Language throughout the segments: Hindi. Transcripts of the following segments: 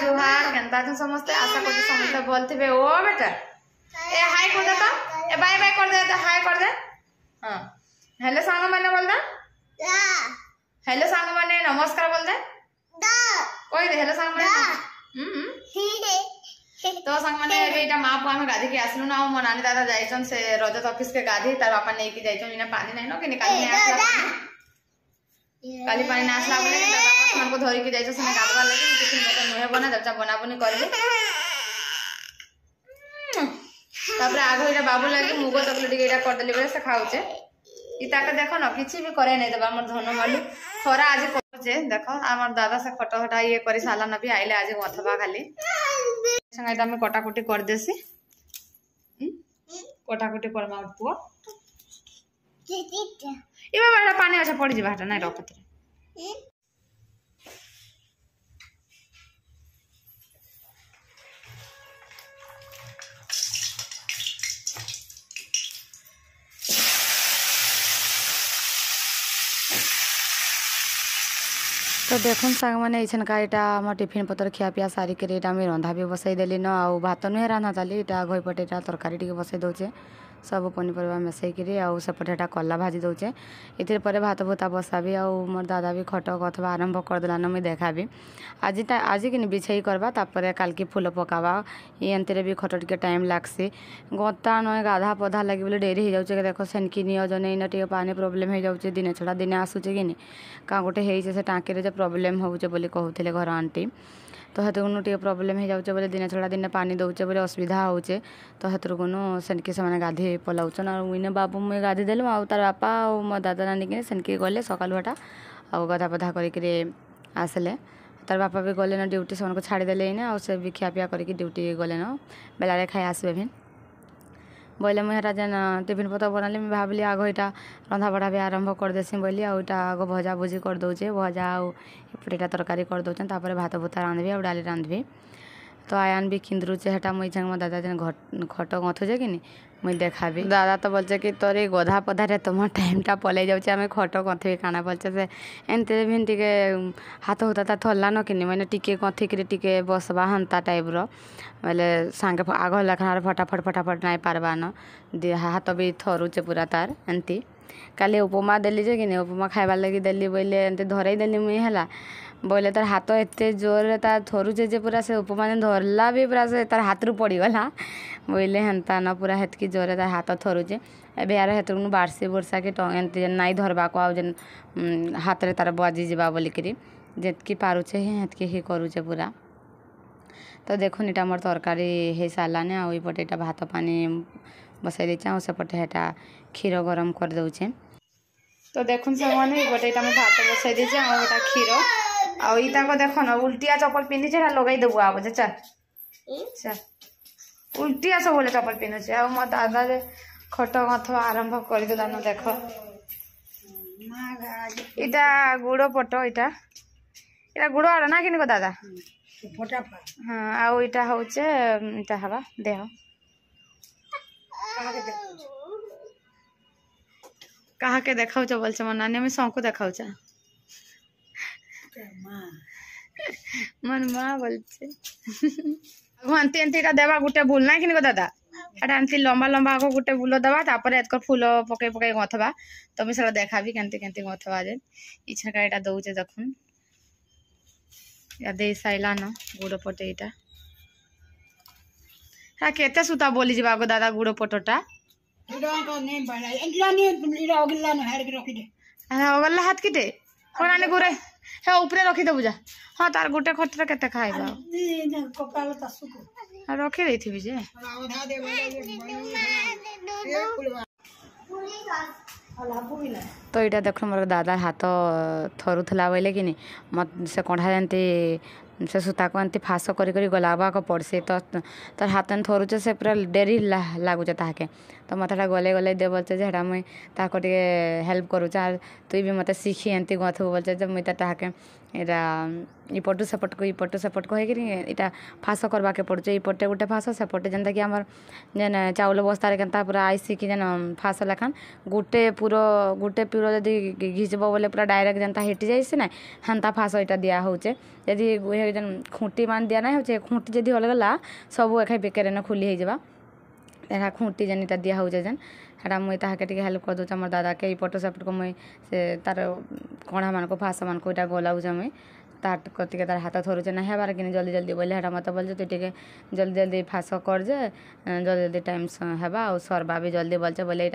जुहार केनता तुम समझते आशा करते समझते बोलते बे ओ बेटा ए हाय कर दे तो ए बाय बाय कर दे तो हाय कर दे हां हेलो सांग माने बोल दे हेलो सांग माने नमस्कार बोल दे कोई दे हेलो सांग माने तो सांग माने बेटा मां को हम गाधी के आसलु ना मो नानी दादा जाइछन से रजत ऑफिस के गाधी तार बापा नै की जाइछन इना पानी नै न कि निकाल ने आसला काली पानी ना आसला बोले तार बापा सन को धरि के जाइछन से गाधवा लगे किछ मत नुहे बना दचा बना बनी करबे तापर आगो इटा बाबू लगे मुगो चॉकलेट के इटा कर देली बले से खाउचे इता के देखो न किछि भी करे नै देबा हमर धन माली खरा आज करछे देखो हमर दादा से खटो हटा ये करी साला न भी आइले आज गथबा खाली संगे इटा में कटाकुटी कर देसी कटाकुटी करबा पुओ इबा बाड़ा पानी अच्छा पड़ी जिबा हटा नै रखत तो देखुन सांग मैंने इछनका इटा हम टिफिन पतर खिया पिया सारी के इटा में रंधा भी बसई देली न आ भात नुहे रान्धा चाली इटा घई पटे इटा तरकारी टिके बसई दउचे सब पनीपरिया मिसई करी आ सेपटे इटा कला भाजी दउचे इतिर परे भात भूता बसाबी आ मोर दादा भी खट कथवा आरंभ कर देलान मुई देखाबी आज कि बिछई करबा तापर काल की फूल पकाबा ये अंतरे भी खट टिके टाइम लागसी गता न गाधा पधा लगी बोले डेरी हो जाउचे देखो सेनकी नियो जने इन टिके पानी प्रॉब्लम हो जाउचे दिने छड़ा दिने आसुचे कि का गोटे हेइचे से टांकी रे जे प्रॉब्लम होउचे बोली कहउथिले घर आंटी तो हेतुनु टिके प्रॉब्लम हो जाउचे बोले दिने छड़ा दिने पानी दउचे बोले असुविधा होउचे तो हेतुनु सेनकी से माने गाधी पलाउचन और उइने बाबू मुई गाधी देलु आ तार बापा और मो दादा नानी के सेनकी गले सकालु हटा आ गधा पधा करिके आसले तार बापा भी गले न ड्यूटी से उनको छाड़ी देले इने आ से भी खिया पिया करके ड्यूटी गले न बेला रे खाई आसबे भी बोले मुझे जेन टिफिन पतर बनाली मुझे भाविली आग इटा रंधा बढ़ा भी आरंभ कर देसी बोली आटा आग भजा भुजी कर दौचे भजा आटा तरकारी कर दौचे तापर भात भूता रांधबी आ डाली रांधबी तो आयान भी किंद्रुचे हेटा मुई मो दादा जेन खट गथुचे कि मुई देखाबी दादा तो बोलचे कि तोर गधा पधारे तुम टाइमटा पलै जाऊे आम खट गथबी काना बोलचे से एनते भी टिके हाथ हुता थरला न कि मैंने टिके गथिक टिके बसबा हंता टाइप्र बोले सांगे आग लेखा फटाफट फटाफट नाई पारबा न हाथ भी थरुचे पूरा तार एमती काली उपमा देली जे कि उपमा खाइबार लगी देली बोले एमती धरई देली मुई है बोले तार हाथ एते जोर तार थरुचे जे पूरा से उपमा धरला भी पूरा से तार हाथ रू पड़गला बोले हेन्ता न पूरा हेतकी जोरे तार हाथ थरुचे एबे यार हेतु बारसी बुरसा के एमती नाई धरबा को आउ जेन हाथ रे तार बाजी जीवा बोलिकी जेतकी पारुचे हेतकी ही करुचे पूरा तो देखुन इटा मोर तरकारी हो साराने आईपटे इटा भात पानी बसाई देचे आ सेपटे हेटा क्षीर गरम कर दउचे तो देखुन से मैंने गोटे इटा भात बसाई देचे आ गोटा क्षीर आईता को देख न उल्टिया चप्पल पिंधि लगे देबू आ बजे चल चल उल्टिया सब बोले चप्पल पिंधुचे आ मो दादा रे खट गथवा आरंभ कर देला न देख इटा गुड़ पट इटा इटा गुड़ आड़ ना कि दादा हाँ आउ इटा होचे इटा हवा देह कहा के देखाऊ बोलছে मन नानी में सबको देखाऊ मन माँ बोलছে आंती एंती देवा गोटे बुल ना कि दादा एटा एमती लंबा लंबा आगो गोटे बुल देवा तापर एतक फूल पकई पकई गथवा तो मुझे देखाबी केमती केमती गथवा जे इछका एटा दउचे देखुन या दे साइला न गुड़ पटे इटा हाँ केते सुता बोली जीवा गो दादा गुड़ पटोटा अगला हाथ किटे कोरानी गुरे हे ऊपरे रखी देबु जा हाँ तार गोटे खटरे केते खाइबा रखी देथिबी जे तो यहाँ देख मोर दादा हाथ थरुला बोले कि मत से कढ़ा जानती से सूता को एमती फास करी गलाबा को पड़सी तो तार हाथ थरुचे से पूरा डेरी लगुचे ताके तो मत गले गले दे बोलचे हेटा मुई ताको टे हेल्प करुचे तुई भी मत शिखी एमती गथु बोलचे मुई ताके इटा इपटू सेपट को इपटू सेपट को इटा फास करवा के पड़ुचे इपटे गोटे फास सेपटे जेनता कि आमर जेन चाउल बस्तार केनता पूरा आईसी कि जेन फास लेखान गोटे पूरा जदि घिचब बोले पूरा डायरेक्ट जेनता हिटी जाइसे ना हेन्ता फास इटा दिया होचे जदि जन खुंटी मान दिया ना हो खुंटी जदि अलगला सब एखाई बेकार न खुली हो जावा एटा खुंटी जेन इटा दिया हो जेन हेटा मुई ताहाके टिके हेल्प कर दूचा मोर दादा के इपट सेपट को मुई से तार कणा मान को फास मान को इटा गलाऊचा मुई तार कतिके तार हाथ धरुचे ना हेबार कि जल्दी जल्दी बोले हेटा मत बोल तु टिके जल्दी जल्दी फास कर जे जल्दी जल्दी टाइम हेबा आ सरबा भी जल्दी बोलचे बोले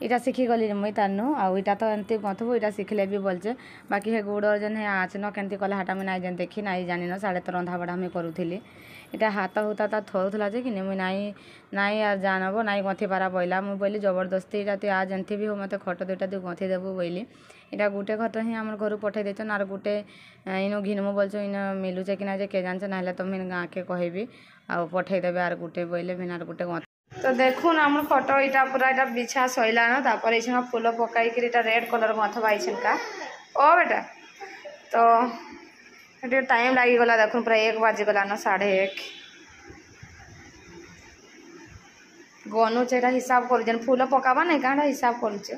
इटा शिखी गली मुई तारनु आ इटा तो एमती गथबू इटा शिखले भी बोलचे बाकी हे गुड़ जेन हे आँच न केमती कला हाटा मुई नाई जेन देखी नाई जानी न साढ़े तो रंधा बड़ा मुई करूली इटा हाथ हुता ता थरुला जे कि मुई नाई यार जानब नाई गंथी पारा बोला मुई बोली जबरदस्ती इटा तु आज एमती भी हो मत खट दुटा तु गंथी देबू बोली इटा गुटे खट ही आम घर पठे देचन आर गुटे इनो घिनमु बोलছো इन मिलुचे कि ना जे के जानছে ना तो मिन गाँ के कहबी आ पठे देबे आर गुटे बोले फिर आर गुटे गंथी तो देखुन आम खट इटा पूरा इटा बिछा सैला न तापर इछन फूल पकाई के इटा रेड कलर गंथबा इछन का ओ बेटा तो ये टाइम लगी गला देखुन पूरा 1 बाजी गला न 1:30 गनु चेटा हिसाब कर जन फूल पकाबा नहीं काटा हिसाब करूचे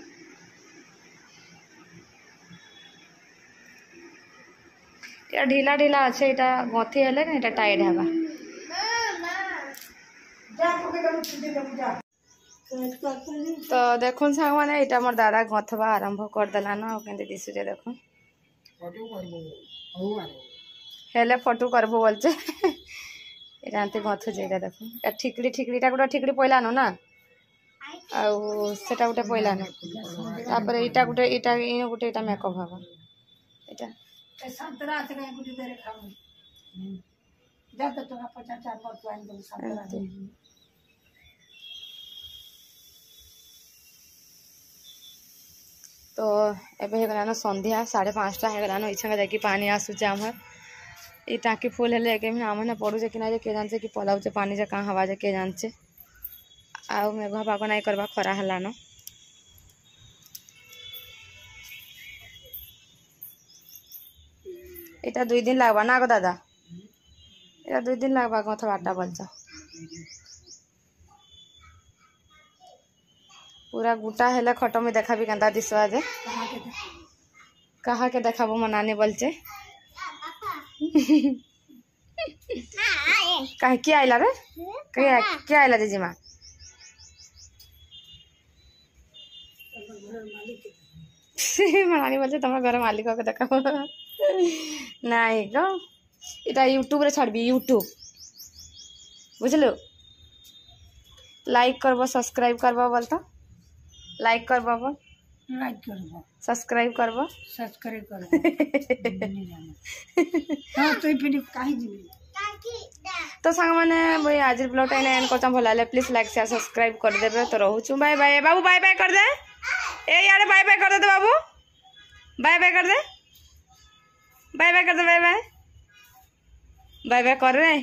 ये ढीला ढीला अच्छे इटा गंथी हेले इटा टाइट हेबा तो देखुन सांग माने इटा मोर दादा गंथबा आरंभ कर देला न केंते दिसुचे देखुन हेले फटू करबो बोलचे एटा आंते गंथु जेटा देखुन ए ठिकड़ी ठिकड़ीटा गोटा ठिकड़ी पइला न ना आ सेटा गोटे पइला न तापर इटा गोटे इटा इन गोटे इटा मेकअप हबा इटा संतरा से नहीं गुडी देरे खाऊ जा तो टका 50 4 पर प्लान दो संतरा तो एबे हे गलानो संध्या 5:30 हे गलानो इछा जाकी पानी आसुचे हमर ई टाकी फुल हेले के आमने पड़ुचे कि ना जे के जानचे कि पलाउचे पानी जे कहाँ हवा जे के जानचे आउ मेघ पाग नहीं करबा खरा हला न इटा 2 दिन लागबा ना गो दादा इटा 2 दिन लागबा गथ बाटा बोलचा पूरा गुटा हेला खट में देखा भी केंता दिसवा जे कहा के देखाबो मनाने बोलचे कहे क्या आइला रे क्या आइला जीजीमा मनानी बोलचे तुम घर मालिक को देखाबो नहीं गो इटा यूट्यूब रे छाड़बी यूट्यूब बुझलो लाइक करबो सब्सक्राइब करबो बोलता लाइक करबो लाइक करबो सब्सक्राइब करबो हां तो फिर काहे जिबी तो सांग माने भाई आज ब्लॉग टाइम एंड करता भला ले प्लीज लाइक शेयर सब्सक्राइब कर देबे तो रहू छु बाय बाय बाबू बाय बाय कर दे ए यार बाय बाय कर दे बाबू बाय बाय कर दे बाय बाय कर दे बाय बाय बाय बाय कर रे।